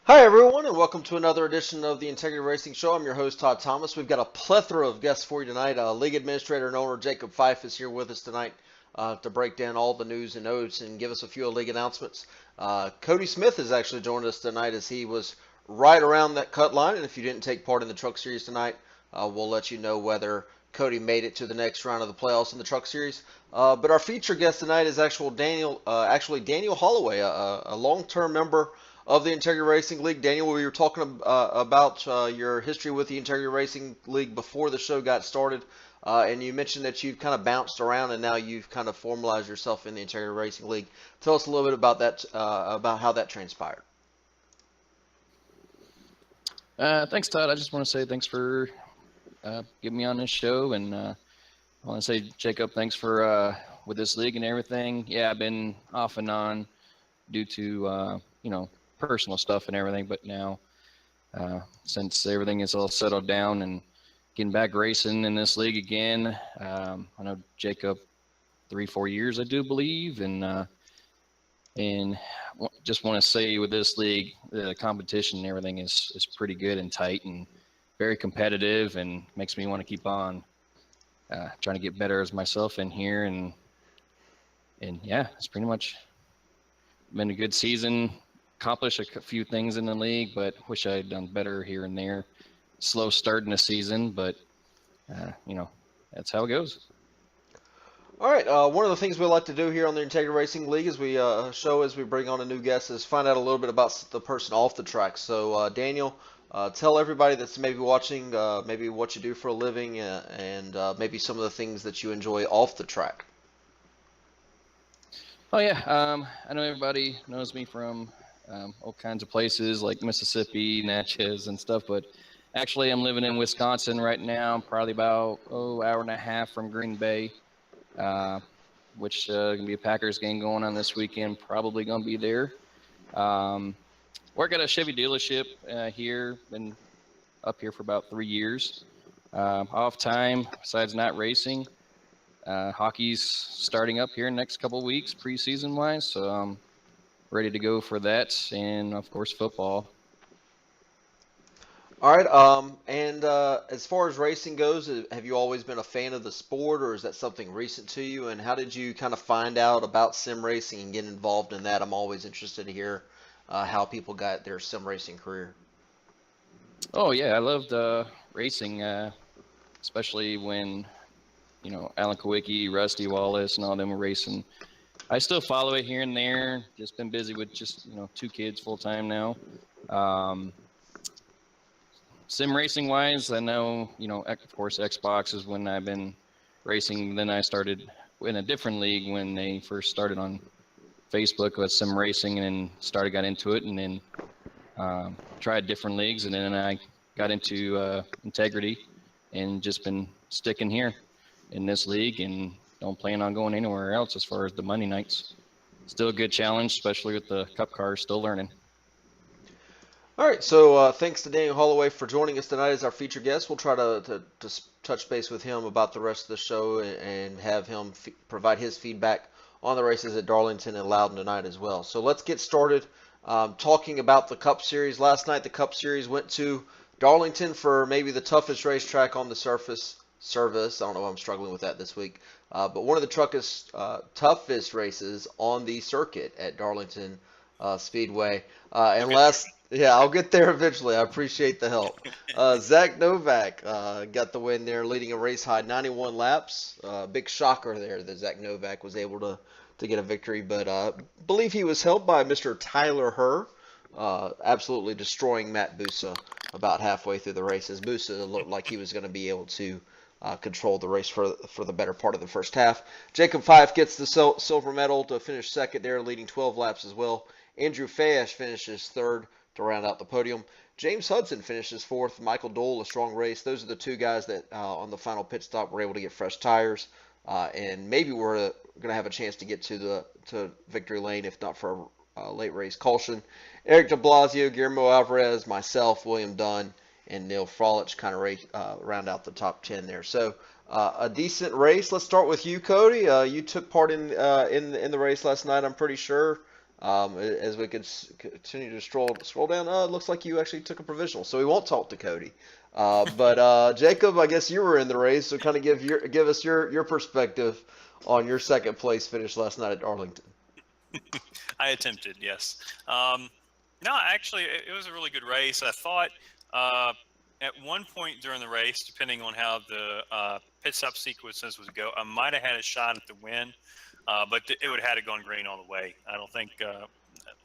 Hi, everyone, and welcome to another edition of the Integrity Racing Show. I'm your host, Todd Thomas. We've got a plethora of guests for you tonight. League Administrator and owner Jacob Fife is here with us tonight to break down all the news and notes and give us a few league announcements. Cody Smith has actually joined us tonight as he was right around that cut line, and if you didn't take part in the Truck Series tonight, we'll let you know whether Cody made it to the next round of the playoffs in the Truck Series. But our featured guest tonight is Daniel Holloway, a long-term member of the Integrity Racing League. Daniel, we were talking about your history with the Integrity Racing League before the show got started, and you mentioned that you've kind of bounced around and now you've kind of formalized yourself in the Integrity Racing League. Tell us a little bit about that, about how that transpired. Thanks, Todd. I just want to say thanks for getting me on this show, and I want to say, Jacob, thanks for with this league and everything. Yeah, I've been off and on due to personal stuff and everything, but now since everything is all settled down and getting back racing in this league again, I know Jacob 3-4 years, I do believe, and just want to say with this league, the competition and everything is pretty good and tight and very competitive, and makes me want to keep on trying to get better as myself in here, and yeah, it's pretty much been a good season. Accomplished a few things in the league, but wish I had done better here and there. Slow start in the season, but that's how it goes. All right. One of the things we like to do here on the Integrity Racing League is we as we bring on a new guest is find out a little bit about the person off the track. So, Daniel, tell everybody that's maybe watching, maybe what you do for a living, and maybe some of the things that you enjoy off the track. Oh yeah, I know everybody knows me from all kinds of places like Mississippi, Natchez, and stuff, but actually I'm living in Wisconsin right now. I'm probably about hour and a half from Green Bay, which gonna be a Packers game going on this weekend. Probably gonna be there. Work at a Chevy dealership here. Been up here for about 3 years. Off time, besides not racing, hockey's starting up here in the next couple of weeks, preseason wise. So I'm ready to go for that, and of course football. All right. And as far as racing goes, have you always been a fan of the sport, or is that something recent to you? And how did you kind of find out about sim racing and get involved in that? I'm always interested to hear how people got their sim racing career. Oh yeah, I loved racing, especially when Alan Kowicki, Rusty Wallace, and all them were racing. I still follow it here and there. Just been busy with just 2 kids full time now. Sim racing wise, I know of course Xbox is when I've been racing. Then I started in a different league when they first started on Facebook with sim racing, and then got into it, and then tried different leagues, and then I got into integrity, and just been sticking here in this league, and don't plan on going anywhere else as far as the Monday nights. Still a good challenge, especially with the cup cars, still learning. All right, so thanks to Daniel Holloway for joining us tonight as our featured guest. We'll try to touch base with him about the rest of the show and have him provide his feedback on the races at Darlington and Loudon tonight as well. So let's get started talking about the Cup Series. Last night, the Cup Series went to Darlington for maybe the toughest racetrack on the service. I don't know why I'm struggling with that this week. But one of the toughest races on the circuit at Darlington Speedway. Yeah, I'll get there eventually. I appreciate the help. Zach Novak got the win there, leading a race high 91 laps. Big shocker there that Zach Novak was able to get a victory, but believe he was helped by Mr. Tyler Herr, absolutely destroying Matt Busa about halfway through the race, as Busa looked like he was going to be able to control the race for the better part of the first half. Jacob Fife gets the silver medal to finish second there, leading 12 laps as well. Andrew Fayesh finishes third to round out the podium. James Hudson finishes fourth. Michael Dole, a strong race. Those are the 2 guys that on the final pit stop were able to get fresh tires, and maybe we're going to have a chance to get to victory lane if not for a late race caution. Eric de Blasio, Guillermo Alvarez, myself, William Dunn, and Neil Frolich kind of round out the top 10 there. So a decent race. Let's start with you, Cody. You took part in the race last night, I'm pretty sure. As we continue to scroll down, it looks like you actually took a provisional, so we won't talk to Cody. But Jacob, I guess you were in the race, so kind of give us your perspective on your second place finish last night at Darlington. I attempted, yes. No, actually, it was a really good race. I thought at one point during the race, depending on how the pit stop sequences would go, I might have had a shot at the win, but it would have had to gone green all the way. I don't think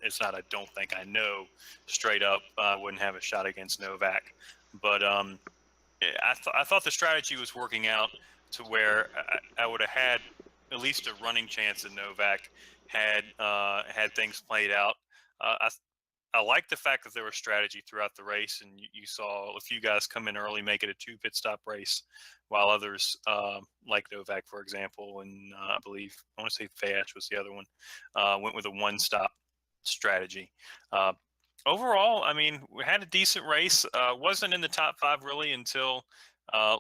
it's not. I don't think I know straight up wouldn't have a shot against Novak, but I thought the strategy was working out to where I would have had at least a running chance that Novak had things played out. I like the fact that there was strategy throughout the race, and you saw a few guys come in early, make it a 2 pit stop race, while others, like Novak, for example, and I want to say Fayash was the other one, went with a 1 stop strategy. Overall, I mean, we had a decent race. Wasn't in the top 5 really until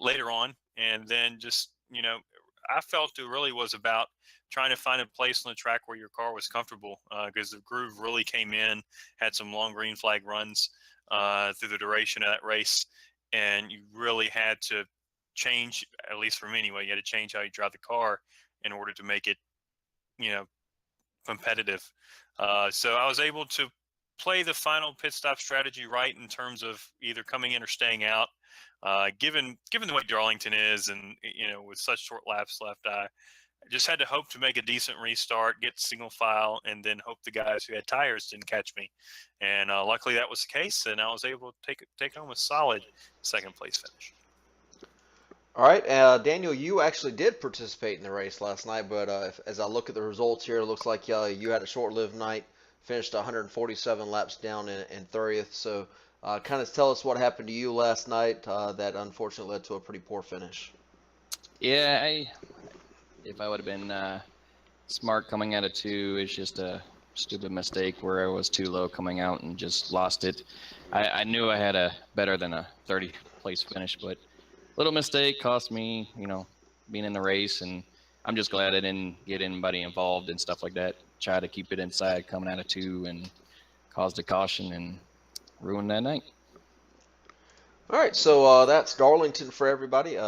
later on, and then just I felt it really was about trying to find a place on the track where your car was comfortable, because the groove really came in, had some long green flag runs through the duration of that race, and you really had to change, at least for me anyway, you had to change how you drive the car in order to make it, competitive. So I was able to play the final pit stop strategy right in terms of either coming in or staying out. Given the way Darlington is, and with such short laps left, I just had to hope to make a decent restart, get single file, and then hope the guys who had tires didn't catch me. And luckily that was the case, and I was able to take home a solid second place finish. All right, Daniel, you actually did participate in the race last night, but as I look at the results here, it looks like you had a short-lived night, finished 147 laps down in 30th. So kind of tell us what happened to you last night that unfortunately led to a pretty poor finish. Yeah, if I would have been smart coming out of 2, it's just a stupid mistake where I was too low coming out and just lost it. I knew I had a better than a 30 place finish, but little mistake cost me, being in the race, and I'm just glad I didn't get anybody involved and stuff like that. Try to keep it inside coming out of 2 and caused a caution and ruined that night. All right, so that's Darlington for everybody,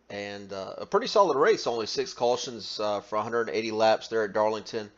and a pretty solid race. Only 6 cautions for 180 laps there at Darlington.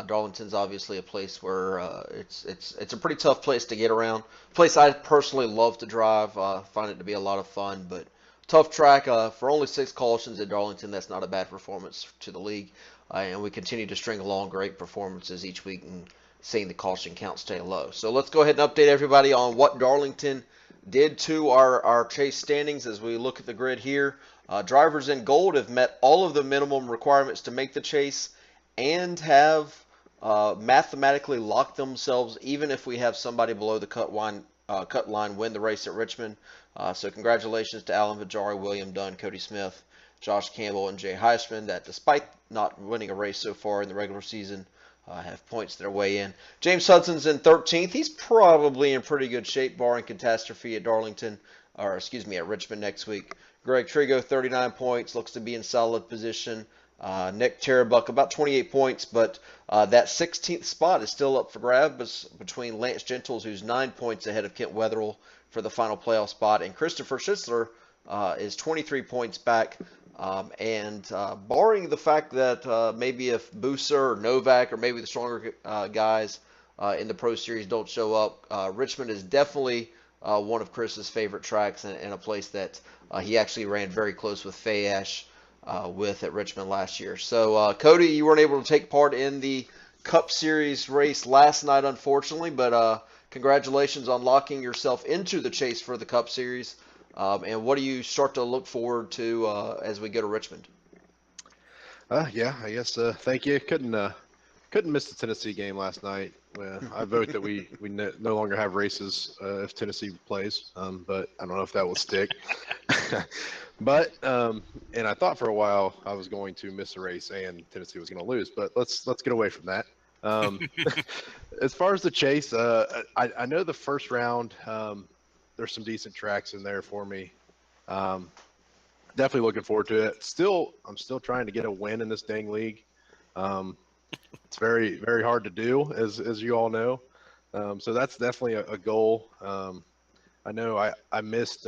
Darlington's obviously a place where it's a pretty tough place to get around. Place I personally love to drive. Find it to be a lot of fun, but tough track. For only 6 cautions at Darlington, that's not a bad performance to the league. And we continue to string along great performances each week and seeing the caution count stay low. So let's go ahead and update everybody on what Darlington did to our chase standings as we look at the grid here. Drivers in gold have met all of the minimum requirements to make the chase and have mathematically locked themselves, even if we have somebody below the cut line win the race at Richmond. So congratulations to Alan Vajari, William Dunn, Cody Smith, Josh Campbell, and Jay Heisman that despite not winning a race so far in the regular season, have points their way in. James Hudson's in 13th. He's probably in pretty good shape, barring catastrophe at at Richmond next week. Greg Trigo, 39 points, looks to be in solid position. Nick Tarabuck, about 28 points, but that 16th spot is still up for grabs between Lance Gentles, who's 9 points ahead of Kent Wetherill for the final playoff spot, and Christopher Schistler is 23 points back. Barring the fact that maybe if Booser or Novak or maybe the stronger guys in the Pro Series don't show up, Richmond is definitely one of Chris's favorite tracks and a place that he actually ran very close with Fayash with at Richmond last year. So, Cody, you weren't able to take part in the Cup Series race last night, unfortunately, but congratulations on locking yourself into the chase for the Cup Series. And what do you start to look forward to as we go to Richmond? Yeah, I guess. Thank you. Couldn't miss the Tennessee game last night. I vote that we no longer have races if Tennessee plays, but I don't know if that will stick. But and I thought for a while I was going to miss a race and Tennessee was going to lose. But let's get away from that. As far as the chase, I know the first round. There's some decent tracks in there for me. Definitely looking forward to it. I'm still trying to get a win in this dang league. It's very, very hard to do, as you all know. So that's definitely a goal. I know I missed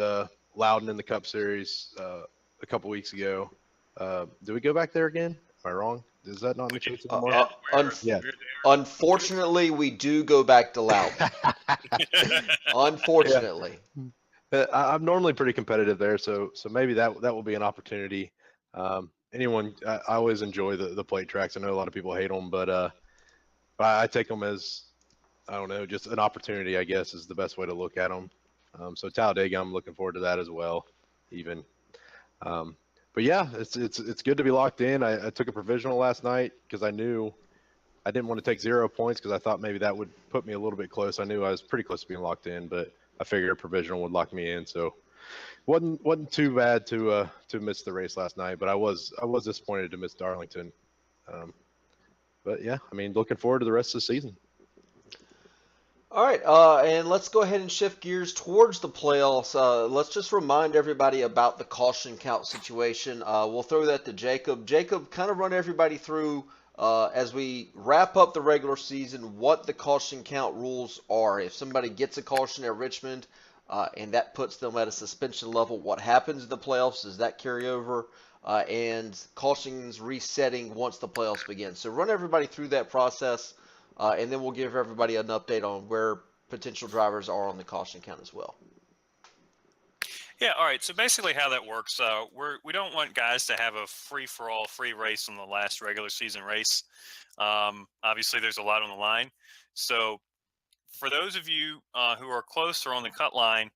Loudon in the Cup Series a couple weeks ago. Do we go back there again? Am I wrong? Is that not in We the did. chase Uh, anymore? uh, We're, Yeah. we're Unfortunately, we do go back to Loudon. there. Yeah. Unfortunately. I'm normally pretty competitive there, so maybe that will be an opportunity. I always enjoy the plate tracks. I know a lot of people hate them, but I take them as, I don't know, just an opportunity, I guess, is the best way to look at them. So Talladega, I'm looking forward to that as well, even. Um, but yeah, it's good to be locked in. I took a provisional last night because I knew I didn't want to take 0 points because I thought maybe that would put me a little bit close. I knew I was pretty close to being locked in, but I figured a provisional would lock me in. So wasn't too bad to miss the race last night, but I was disappointed to miss Darlington. Um, but yeah, I mean, looking forward to the rest of the season. All right, and let's go ahead and shift gears towards the playoffs. Let's just remind everybody about the caution count situation. We'll throw that to Jacob. Jacob, kind of run everybody through as we wrap up the regular season what the caution count rules are. If somebody gets a caution at Richmond and that puts them at a suspension level, what happens in the playoffs? Does that carry over? And cautions resetting once the playoffs begin. So run everybody through that process. And then we'll give everybody an update on where potential drivers are on the caution count as well. Yeah, all right. So basically, how that works, we don't want guys to have a free-for-all, free race on the last regular season race. Obviously, there's a lot on the line. So for those of you who are close or on the cut line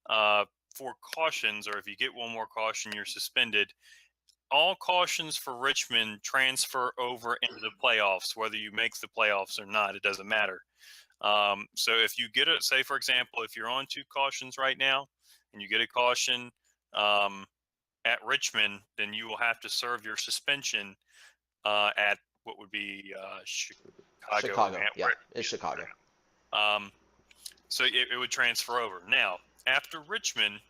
for cautions, or if you get one more caution, you're suspended. All cautions for Richmond transfer over into the playoffs, whether you make the playoffs or not. It doesn't matter. So if you get say for example, if you're on 2 cautions right now and you get a caution at Richmond, then you will have to serve your suspension at what would be Chicago, yeah, it's Chicago. So it would transfer over. Now, after Richmond,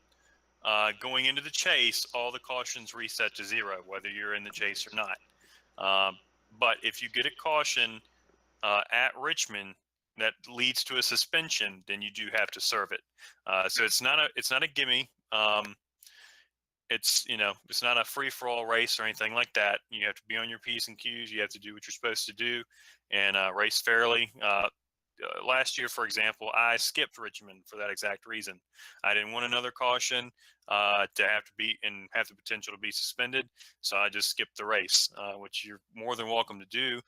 going into the chase, all the cautions reset to 0, whether you're in the chase or not. But if you get a caution at Richmond that leads to a suspension, then you do have to serve it. So it's not a gimme. It's not a free for all race or anything like that. You have to be on your P's and Q's. You have to do what you're supposed to do and race fairly. Last year, for example, I skipped Richmond for that exact reason. I didn't want another caution to have to be and have the potential to be suspended, so I just skipped the race, which you're more than welcome to do,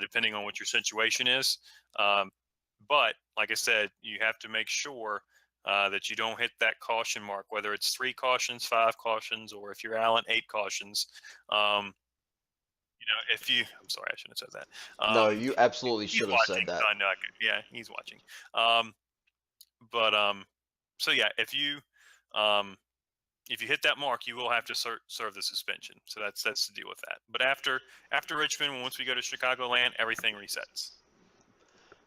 depending on what your situation is. But like I said, you have to make sure that you don't hit that caution mark, whether it's 3 cautions, 5 cautions, or if you're Allen, 8 cautions. I'm sorry, I shouldn't have said that. No, you absolutely He's should have watching, said that. so I know I could. Yeah, he's watching. So yeah, if you hit that mark, you will have to serve the suspension. So that's the deal with that. But after Richmond, once we go to Chicagoland, everything resets.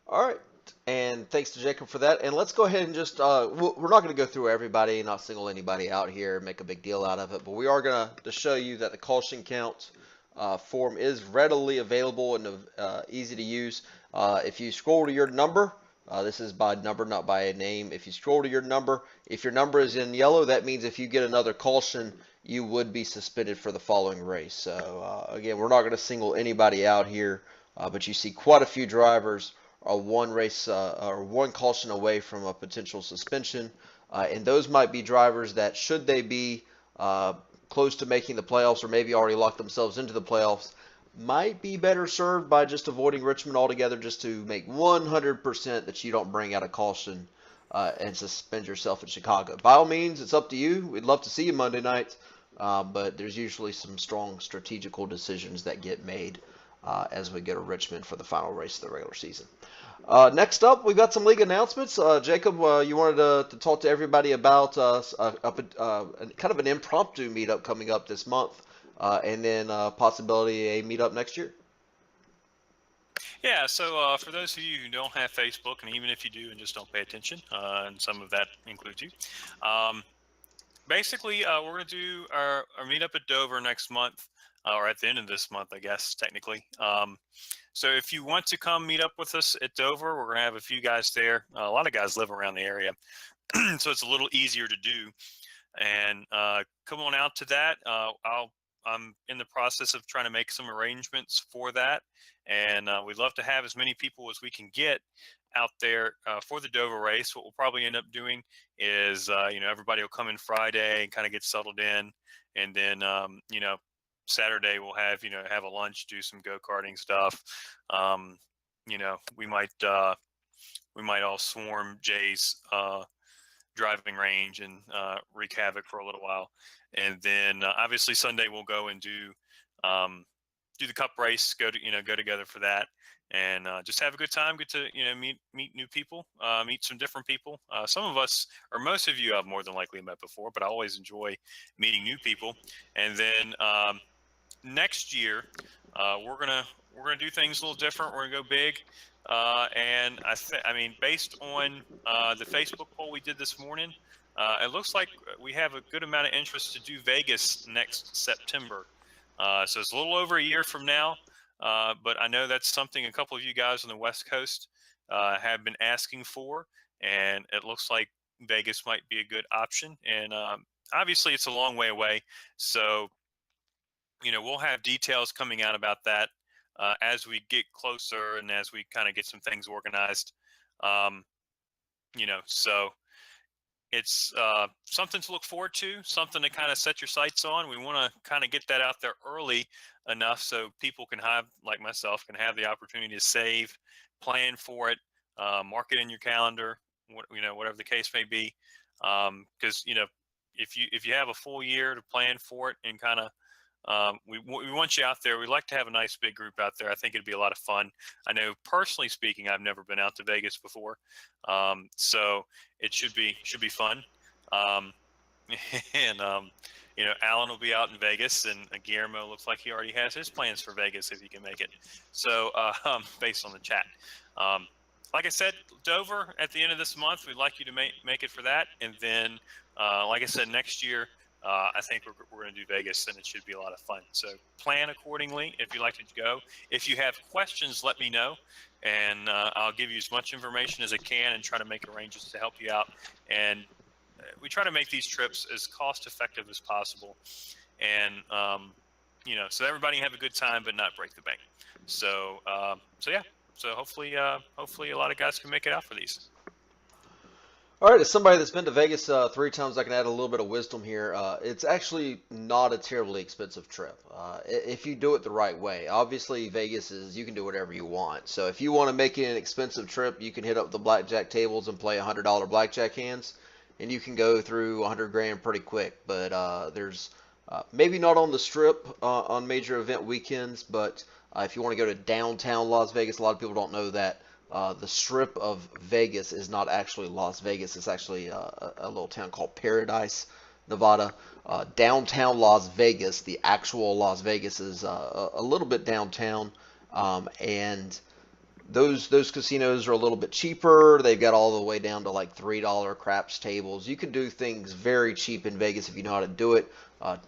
All right, and thanks to Jacob for that. And let's go ahead and just we're not going to go through everybody, not single anybody out here, make a big deal out of it. But we are going to show you that the caution count form is readily available and easy to use. If you scroll to your number, this is by number, not by a name. If you scroll to your number, if your number is in yellow, that means if you get another caution, you would be suspended for the following race. So again, we're not going to single anybody out here, but you see quite a few drivers are one race or one caution away from a potential suspension, and those might be drivers that, should they be close to making the playoffs or maybe already locked themselves into the playoffs, might be better served by just avoiding Richmond altogether, just to make 100% that you don't bring out a caution and suspend yourself in Chicago. By all means, it's up to you. We'd love to see you Monday night, but there's usually some strong strategical decisions that get made as we go to Richmond for the final race of the regular season. Next up, we've got some league announcements. Jacob, you wanted to talk to everybody about kind of an impromptu meetup coming up this month, and then possibility a meetup next year. Yeah, so for those of you who don't have Facebook, and even if you do and just don't pay attention, and some of that includes you, basically we're going to do our meetup at Dover next month. or at the end of this month, I guess, technically. So if you want to come meet up with us at Dover, we're going to have a few guys there. A lot of guys live around the area, so it's a little easier to do. And come on out to that. I'm in the process of trying to make some arrangements for that, and we'd love to have as many people as we can get out there for the Dover race. What we'll probably end up doing is, everybody will come in Friday and kind of get settled in, and then Saturday we'll have a lunch, do some go-karting stuff. Um, we might all swarm Jay's driving range and wreak havoc for a little while, and then obviously Sunday we'll go and do the cup race, go together for that, and just have a good time, get to meet new people, meet some different people. Some of us, or most of you, I've more than likely met before, but I always enjoy meeting new people. And then next year we're gonna do things a little different. We're gonna go big, and I mean, based on the Facebook poll we did this morning, it looks like we have a good amount of interest to do Vegas next September. So it's a little over a year from now, but I know that's something a couple of you guys on the West Coast have been asking for, and it looks like Vegas might be a good option. And obviously, it's a long way away, so we'll have details coming out about that as we get closer and as we kind of get some things organized. Um, so it's something to look forward to, something to kind of set your sights on. We want to kind of get that out there early enough so people can have, like myself, can have the opportunity to save, plan for it, mark it in your calendar, whatever the case may be. Because if you have a full year to plan for it and kind of we want you out there. We'd like to have a nice big group out there. I think it'd be a lot of fun. I know, personally speaking, I've never been out to Vegas before, so it should be fun. Um, and Alan will be out in Vegas, and Guillermo looks like he already has his plans for Vegas if he can make it. So based on the chat. Like I said, Dover at the end of this month, we'd like you to make it for that, and then like I said, next year. I think we're going to do Vegas, and it should be a lot of fun. So plan accordingly if you'd like to go. If you have questions, let me know, and I'll give you as much information as I can and try to make arrangements to help you out. And we try to make these trips as cost effective as possible, and so everybody have a good time but not break the bank. So yeah. So hopefully a lot of guys can make it out for these. All right, as somebody that's been to Vegas 3 times, I can add a little bit of wisdom here. It's actually not a terribly expensive trip if you do it the right way. Obviously, Vegas you can do whatever you want. So if you want to make it an expensive trip, you can hit up the blackjack tables and play $100 blackjack hands, and you can go through 100 grand pretty quick. But there's maybe not on the Strip on major event weekends, but if you want to go to downtown Las Vegas, a lot of people don't know that. The Strip of Vegas is not actually Las Vegas. It's actually a little town called Paradise, Nevada. Downtown Las Vegas, the actual Las Vegas, is a little bit downtown, and those casinos are a little bit cheaper. They've got all the way down to like $3 craps tables. You can do things very cheap in Vegas if you know how to do it.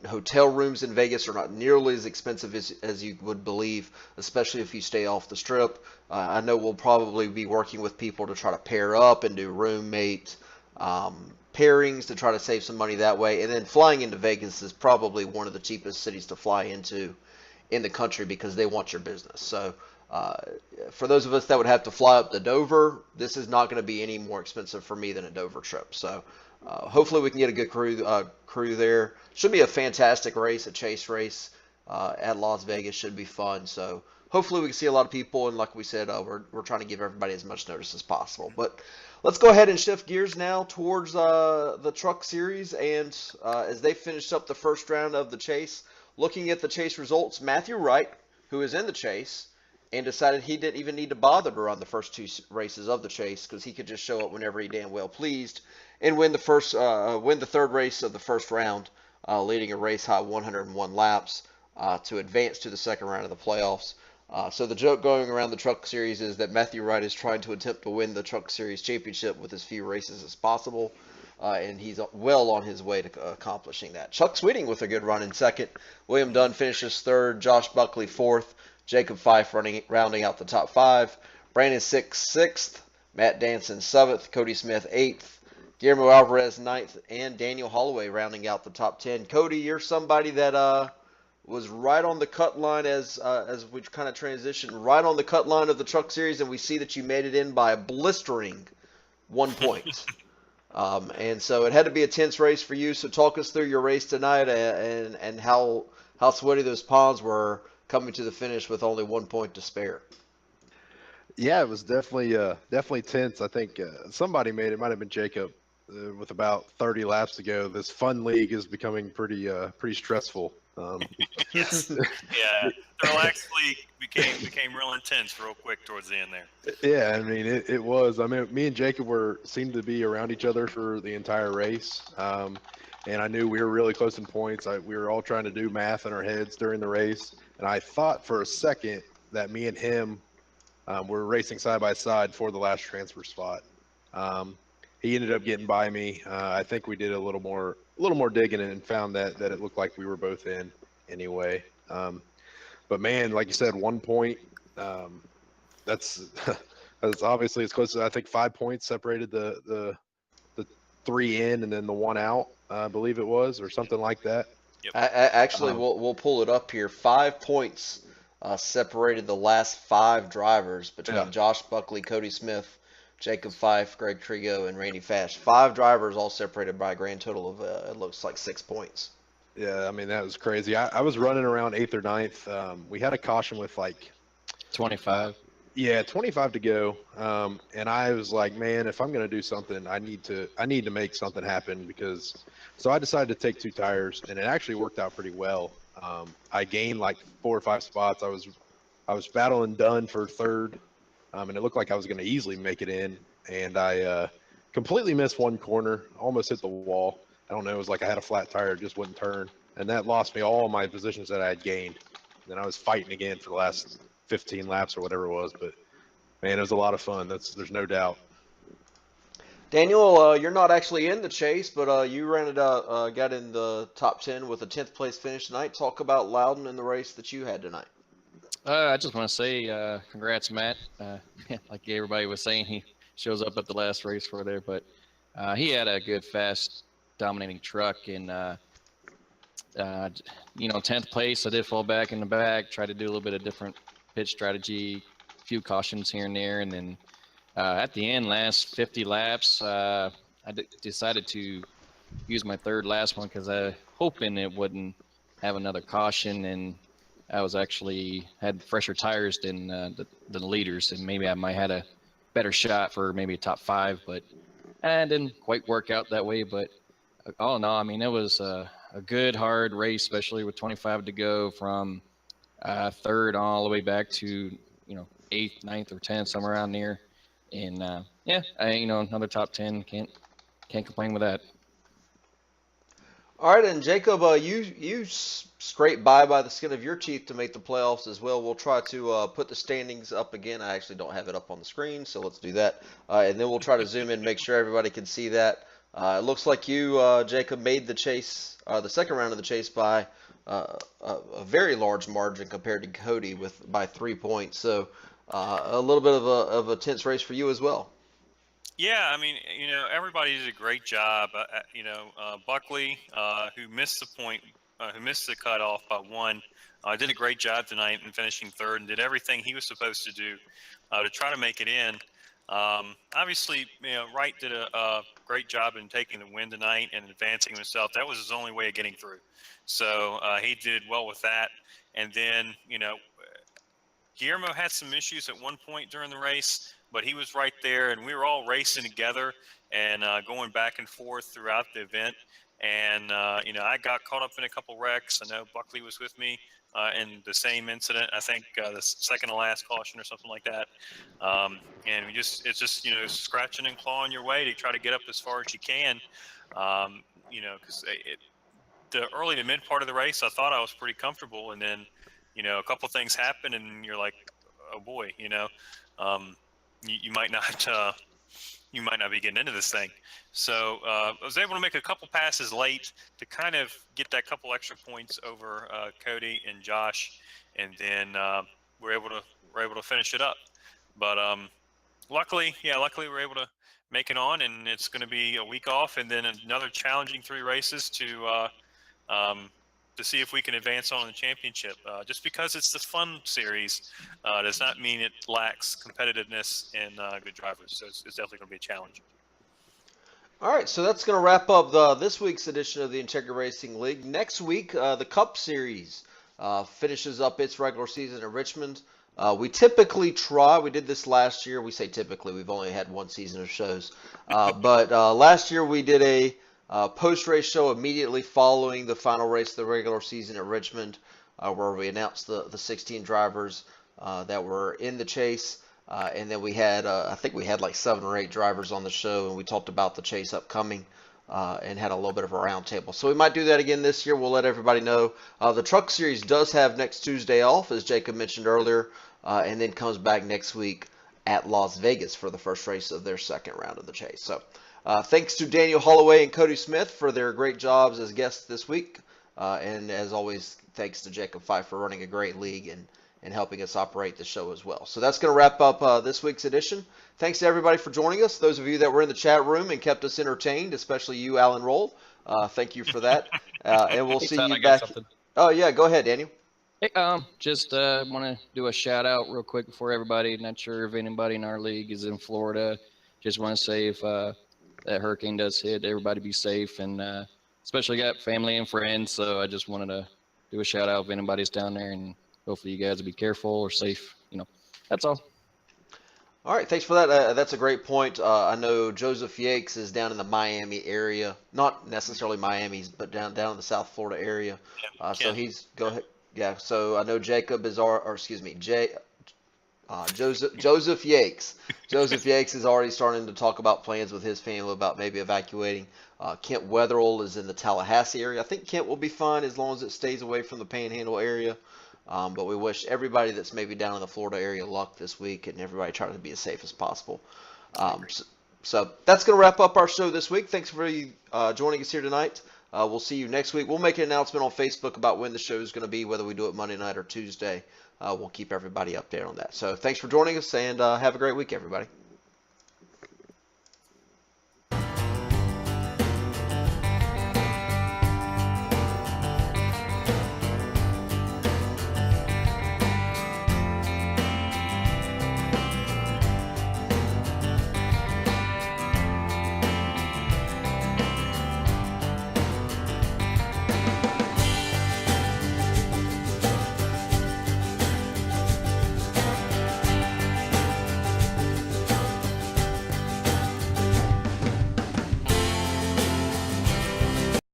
Hotel rooms in Vegas are not nearly as expensive as you would believe, especially if you stay off the Strip. I know we'll probably be working with people to try to pair up and do roommate pairings to try to save some money that way. And then flying into Vegas is probably one of the cheapest cities to fly into in the country because they want your business. So for those of us that would have to fly up to Dover, this is not going to be any more expensive for me than a Dover trip. So hopefully we can get a good crew there. Should be a fantastic race, a chase race at Las Vegas. Should be fun. So hopefully we can see a lot of people. And like we said, we're trying to give everybody as much notice as possible. But let's go ahead and shift gears now towards the Truck Series. And as they finished up the first round of the chase, looking at the chase results, Matthew Wright, who is in the chase, and decided he didn't even need to bother to run the first 2 races of the chase because he could just show up whenever he damn well pleased and win the third race of the first round, leading a race high 101 laps to advance to the second round of the playoffs. So the joke going around the Truck Series is that Matthew Wright is trying to attempt to win the Truck Series championship with as few races as possible. and he's well on his way to accomplishing that. Chuck Sweeting with a good run in second. William Dunn finishes third. Josh Buckley fourth. Jacob Fife rounding out the top five. Brandon sixth. Matt Danson seventh. Cody Smith eighth. Guillermo Alvarez ninth, and Daniel Holloway rounding out the top 10. Cody, you're somebody that was right on the cut line as we kind of transition right on the cut line of the Truck Series, and we see that you made it in by a blistering 1 point. And so it had to be a tense race for you. So talk us through your race tonight and how sweaty those ponds were coming to the finish with only 1 point to spare. Yeah, it was definitely tense. I think somebody made it. Might have been Jacob. With about 30 laps to go, this fun league is becoming pretty stressful. Yes. Yeah. The relaxed league became real intense real quick towards the end there. Yeah, I mean it was. I mean, me and Jacob seemed to be around each other for the entire race, and I knew we were really close in points. We were all trying to do math in our heads during the race, and I thought for a second that me and him were racing side by side for the last transfer spot. He ended up getting by me. I think we did a little more digging and found that it looked like we were both in anyway. But man, like you said, 1 point. That's obviously as close as I think 5 points separated the 3 in and then the 1 out. I believe it was, or something like that. Yep. Actually, we'll pull it up here. 5 points separated the last 5 drivers between Josh Buckley, Cody Smith, Jacob Fife, Greg Trigo, and Randy Fash. 5 drivers all separated by a grand total of, it looks like 6 points. Yeah, I mean, that was crazy. I was running around 8th or 9th. We had a caution with like 25. Yeah, 25 to go. And I was like, man, if I'm going to do something, I need to make something happen so I decided to take 2 tires, and it actually worked out pretty well. I gained like 4 or 5 spots. I was battling Dunn for third. And it looked like I was going to easily make it in, and I completely missed 1 corner, almost hit the wall. I don't know, it was like I had a flat tire, it just wouldn't turn, and that lost me all my positions that I had gained. And then I was fighting again for the last 15 laps or whatever it was, but man, it was a lot of fun. There's no doubt. Daniel, you're not actually in the chase, but you got in the top 10 with a 10th place finish tonight. Talk about Loudon and the race that you had tonight. I just want to say congrats, Matt. Like everybody was saying, he shows up at the last race for there, but he had a good, fast, dominating truck. And, 10th place, I did fall back in the back, tried to do a little bit of different pitch strategy, a few cautions here and there. And then at the end, last 50 laps, I decided to use my third last one because I hoping it wouldn't have another caution, and I was actually had fresher tires than the leaders, and maybe I might had a better shot for maybe a top 5, but it didn't quite work out that way. But all in all, I mean, it was a good, hard race, especially with 25 to go from third all the way back to 8th, 9th, or 10th, somewhere around there. And another top 10, can't complain with that. All right, and Jacob, you scraped by the skin of your teeth to make the playoffs as well. We'll try to put the standings up again. I actually don't have it up on the screen, so let's do that. And then we'll try to zoom in, make sure everybody can see that. It looks like you, Jacob, made the chase, the second round of the chase by a very large margin compared to Cody by 3 points. So a little bit of a tense race for you as well. Yeah, I mean, everybody did a great job. Buckley, who missed the cutoff by 1, did a great job tonight in finishing third and did everything he was supposed to do to try to make it in. Obviously, Wright did a great job in taking the win tonight and advancing himself. That was his only way of getting through. So he did well with that. And then, Guillermo had some issues at one point during the race, but he was right there, and we were all racing together and going back and forth throughout the event. And, I got caught up in a couple wrecks. I know Buckley was with me in the same incident. I think the second to last caution or something like that. And it's just, scratching and clawing your way to try to get up as far as you can. Because the early to mid part of the race, I thought I was pretty comfortable. And then, a couple things happen and you're like, oh boy, you might not you might not be getting into this thing. So I was able to make a couple passes late to kind of get that couple extra points over Cody and Josh, and then we're able to finish it up. But luckily we're able to make it on, and it's going to be a week off, and then another challenging 3 races to see if we can advance on in the championship. Just because it's the fun series does not mean it lacks competitiveness and good drivers. So it's definitely going to be a challenge. All right, so that's going to wrap up this week's edition of the Integra Racing League. Next week, the Cup Series finishes up its regular season in Richmond. We typically try, we did this last year. We say typically, we've only had one season of shows. But last year we did a post-race show immediately following the final race of the regular season at Richmond, where we announced the 16 drivers that were in the chase. And then we had, I think we had like 7 or 8 drivers on the show, and we talked about the chase upcoming and had a little bit of a roundtable. So we might do that again this year. We'll let everybody know. The Truck Series does have next Tuesday off, as Jacob mentioned earlier, and then comes back next week at Las Vegas for the first race of their second round of the chase. So thanks to Daniel Holloway and Cody Smith for their great jobs as guests this week. And as always, thanks to Jacob Fife for running a great league and helping us operate the show as well. So that's going to wrap up this week's edition. Thanks to everybody for joining us. Those of you that were in the chat room and kept us entertained, especially you, Alan Roll. Thank you for that. And we'll see you back. Oh, yeah, go ahead, Daniel. Hey, just want to do a shout out real quick before everybody. Not sure if anybody in our league is in Florida. Just want to say if that hurricane does hit, everybody be safe, and especially got family and friends. So I just wanted to do a shout out if anybody's down there, and hopefully you guys will be careful or safe. That's all. All right, thanks for that. That's a great point. I know Joseph Yakes is down in the Miami area, not necessarily Miami's, but down in the South Florida area. So he's go ahead. Yeah. So I know Jacob is Joseph Yakes. Joseph Yakes is already starting to talk about plans with his family about maybe evacuating. Kent Wetherell is in the Tallahassee area. I think Kent will be fine as long as it stays away from the Panhandle area. But we wish everybody that's maybe down in the Florida area luck this week, and everybody try to be as safe as possible. So that's going to wrap up our show this week. Thanks for joining us here tonight. We'll see you next week. We'll make an announcement on Facebook about when the show is going to be, whether we do it Monday night or Tuesday. We'll keep everybody updated on that. So thanks for joining us, and have a great week, everybody.